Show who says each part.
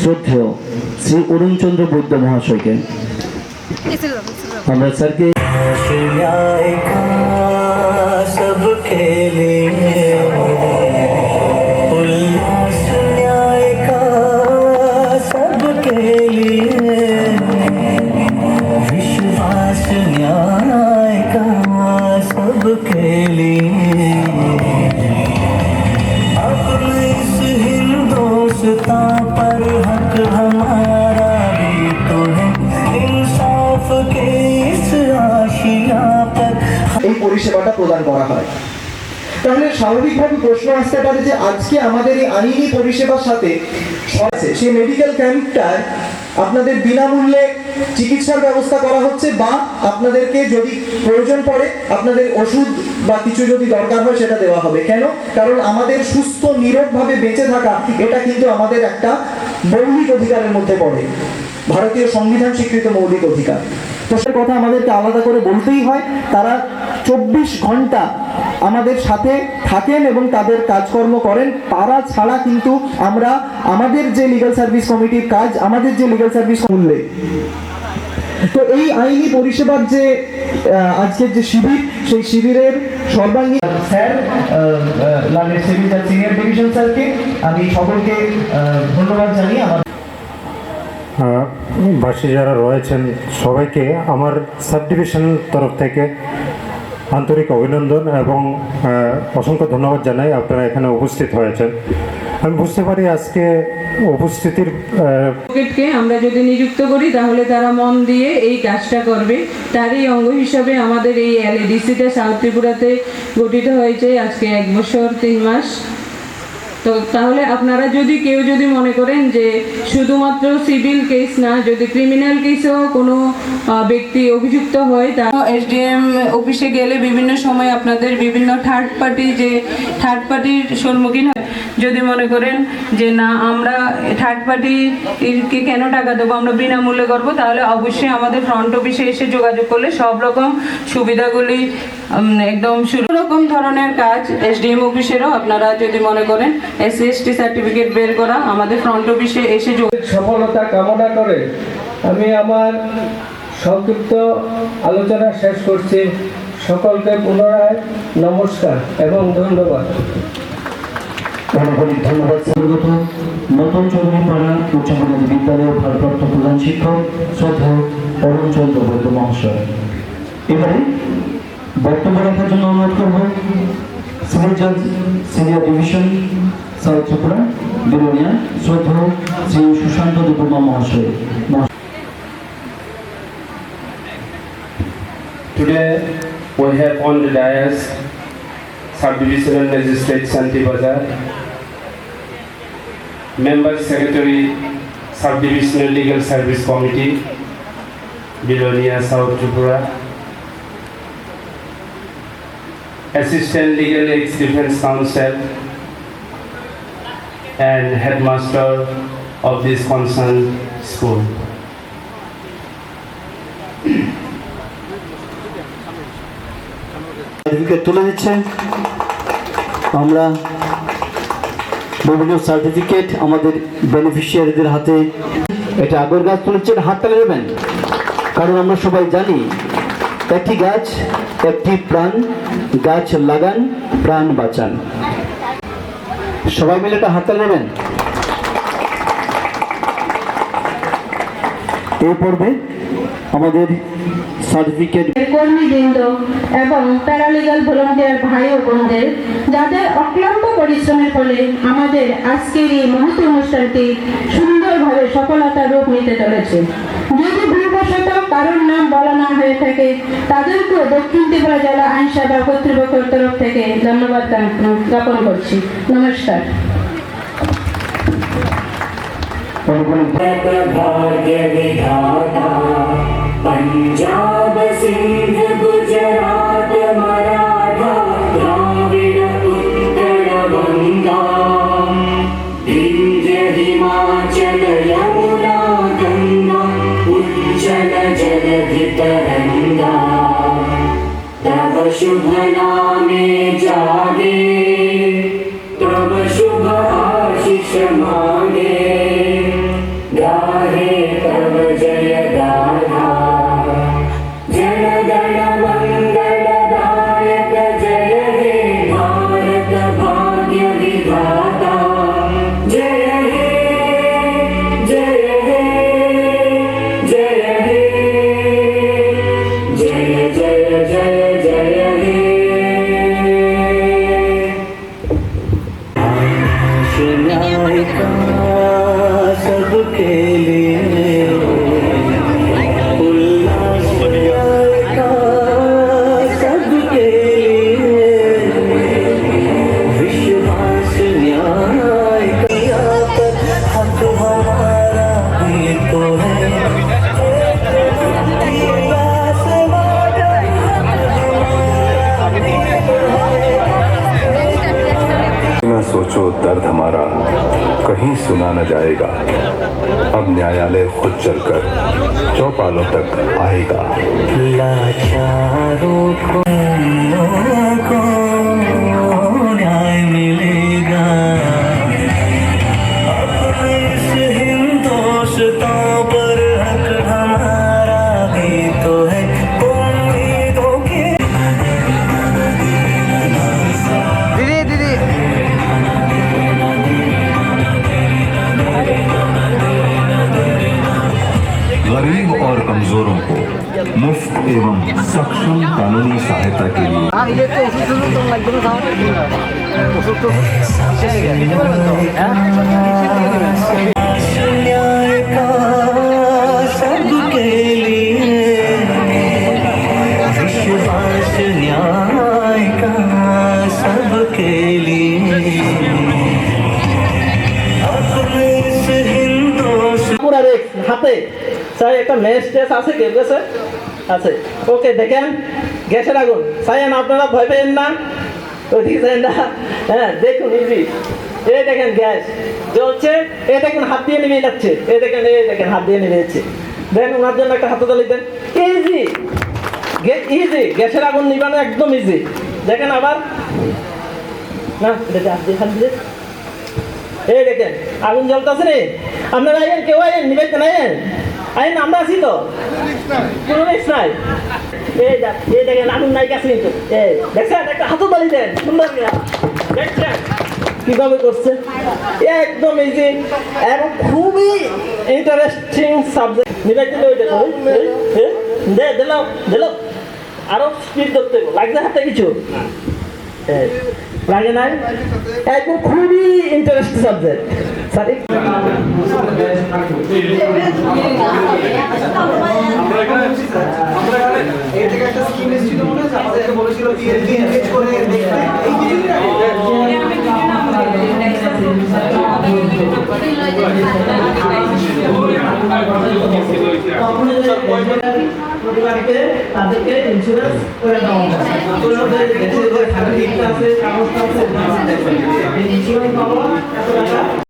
Speaker 1: শ্রদ্ধেয় শ্রী অরুণচন্দ্র বৈদ্য মহাশয়কে আমরা স্যারকে
Speaker 2: विश्वास न्याय का सबके लिए अपने इस हिंदुस्तान पर हक हमारा भी तो है इंसाफ के इस आशिया पर
Speaker 3: এই পরিষেবাটা প্রদান করা হয়। তাহলে স্বাভাবিকভাবে প্রশ্ন আসতে পারে যে আজকে আমাদের এই আইনি পরিষেবার সাথে সেই মেডিকেল ক্যাম্পটার আপনাদের বিনামূল্যে চিকিৎসার ব্যবস্থা করা হচ্ছে, বা আপনাদেরকে যদি প্রয়োজন পড়ে আপনাদের ওষুধ বা কিছু যদি দরকার হয় সেটা দেওয়া হবে। কেন? কারণ আমাদের সুস্থ নিরোগভাবে বেঁচে থাকা এটা কিন্তু আমাদের একটা মৌলিক অধিকারের মধ্যে পড়ে, ভারতীয় সংবিধান স্বীকৃত মৌলিক অধিকার। তো সে কথা আমাদেরকে আলাদা করে বলতেই হয়। তারা 24 ঘন্টা আমাদের সাথে থাকেন এবং তাদের কাজকর্ম করেন। তারা ছাড়া কিন্তু আমরা আমাদের যে লিগ্যাল সার্ভিস কমিটির কাজ, আমাদের যে লিগ্যাল সার্ভিস মূল্যে, তো এই আইনি পরিষেবার যে আজকের যে শিবির, সেই শিবিরের সর্বাঙ্গীন স্যার লালের সিভিল সিনিয়র ডিভিশন স্যারকে আমি সকলকে ধন্যবাদ জানিয়ে আমার
Speaker 4: বাসী যারা রয়েছেন সবাইকে আমার সাব ডিভিশন তরফ থেকে আন্তরিক অভিনন্দন এবং অসংখ্য ধন্যবাদ জানাই আপনারা এখানে উপস্থিত হয়েছেন। আমি বুঝতে পারি আজকে উপস্থিতির
Speaker 5: অ্যাডভোকেটকে আমরা যদি নিযুক্ত করি তাহলে তারা মন দিয়ে এই কাজটা করবে। তারই অঙ্গ হিসাবে আমাদের এই এলএডিসিটা সাউথ ত্রিপুরাতে গঠিত হয়েছে আজকে 1 বছর 3 মাস। তো তাহলে আপনারা যদি কেউ যদি মনে করেন যে শুধুমাত্র সিভিল কেস না, যদি ক্রিমিনাল কেসেও কোনো ব্যক্তি অভিযুক্ত হয়, তা এসডিএম অফিসে গেলে বিভিন্ন সময় আপনাদের বিভিন্ন থার্ড পার্টির সম্মুখীন হয়। যদি মনে করেন যে না আমরা থার্ড পার্টিকে কেন টাকা দেবো, আমরা বিনামূল্যে করবো, তাহলে অবশ্যই আমাদের ফ্রন্ট অফিসে এসে যোগাযোগ করলে সব রকম সুবিধাগুলি একদম রকম ধরনের কাজ এসডিএম অফিসেরও আপনারা যদি মনে করেন এসসি/এসটি সার্টিফিকেট বের করা আমাদের ফ্রন্ট অফিসে এসে
Speaker 6: সফলতা কামনা করে আমি আমার সংক্ষিপ্ত আলোচনা শেষ করছি। সকলকে পুনরায় নমস্কার এবং ধন্যবাদ।
Speaker 1: অনেক ধন্যবাদ। নতুন চৌধুরীপাড়া উচ্চ মাধ্যমিক বিদ্যালয়ের ভারপ্রাপ্ত প্রধান শিক্ষক শ্রদ্ধেয় অরুণচন্দ্র বৈদ্য মহাশয়। এবারে বক্তব্য রাখার জন্য অনুরোধ করব সিভিল জাজ senior division south Tripura Belonia শ্রদ্ধেয় শ্রী সুশান্ত দেববর্মা মহাশয়।
Speaker 7: Today we have on the dais Sub-Divisional Magistrate Shanti Bazar, Member Secretary Sub-Divisional Legal Service Committee, Bilonia, South Tripura, Assistant Legal Ex-Defense Counsel, and Headmaster of this concerned school.
Speaker 1: Certificate তুলে দিচ্ছেন। আমরা বিভিন্ন certificate আমাদের বেনিফিশিয়ারিদের হাতে, এটা আগর গাছ তুলেছেন, হাত তালে দেবেন, কারণ আমরা সবাই জানি একটি গাছ একটি প্রাণ, গাছ লাগান প্রাণ বাঁচান। সবাই মিলে একটা হাত তালে দেবেন। এই পর্বে আমাদের সার্টিফিকেট
Speaker 8: কর্মীবৃন্দ এবং প্যারালিগাল ভলান্টিয়ার ভাই ও বোনদের, যাদের অক্লান্ত পরিশ্রমের ফলে আমাদের আজকের এই মহৎ অনুষ্ঠানটি সুন্দরভাবে সফলতার রূপ নিতে চলেছে। যদি ভুলবশত কারোর নাম বলা না হয়ে থাকে তাদেরকেও দক্ষিণ ত্রিপুরা জেলা আইন সেবা কর্তৃপক্ষের তরফ থেকে ধন্যবাদ জ্ঞাপন করছি। নমস্কার।
Speaker 2: पंजाब सिंध गुजरात मराठा द्राविड़ उत्तर बंगा तरंगा तब शुभ नामे जागे तब शुभ आशीष मांगे गाहे तब जय गाथा जन गण मंगलदायक जय हे भारत भाग्य विधाता जय हे जय हे जय हे जय जय जय जय हे सबके लिए उल्लास का सबके लिए विश्वास न्याय का हक हमारा भी तो है
Speaker 9: न सोचो दर्द हमारा कहीं सुना न जाएगा अब न्यायालय खुद चलकर चौपालों तक आएगा
Speaker 2: लाचारों को न्याय मिलेगा अपने इस हिंदुस्तान पर हक हमारा भी तो है उम्मीदों के
Speaker 9: गरीब और कमजोरों को मुफ्त एवं सक्षम कानूनी सहायता के लिए
Speaker 2: न्याय का सबके लिए विश्वास न्याय का सबके लिए अपने इस हिंदुस्तान
Speaker 6: পুরা রেক্স হাতে স্যার একটা ম্যাচ টেস্ট আছে কেউ কাছে আছে ওকে দেখেন গ্যাসের আগুন সাইন আপনারা ভয় পেয়েন না ওইদিকে যাই না হ্যাঁ দেখুন ইজি এই দেখেন গ্যাস জ্বলছে এই দেখুন হাত দিয়ে নিভে যাচ্ছে এই দেখেন হাত দিয়ে নিভে যাচ্ছে দেন ওনার জন্য একটা হাততালি দেন ইজি ইজি গ্যাসের আগুন নিবানো একদম ইজি দেখেন আবার না এটা হাত দিয়ে এই দেখেন আগুন জ্বলতেছে রে আপনারা আইন কেউ আইন নিবেন না আইন আমরা আছি তো কোনো রিস্ক নাই এই দেখেন আগুন নাই কাছে কিন্তু এই দেখছেন একটা হাতও তালি দেন সুন্দর দেখছেন কিভাবে করছে একদম ইজি এবং খুবই ইন্টারেস্টিং সাবজেক্ট নিবেন দিলে ওই দেখো দিলাম আরো স্পিড ধরতে লাগছে হাতে কিছু লাগে নাই একদম খুবই ইন্টারেস্টিং সাবজেক্ট স্যার
Speaker 3: একটা স্কিম এসেছিল মনে আছে আমাদেরকে বলেছিল কি এনগেজ করে দেখতে
Speaker 6: তাদেরকে ইন্স্যুরেন্স করে দেওয়া হয় ইন্স্যুরেন্স পাওয়া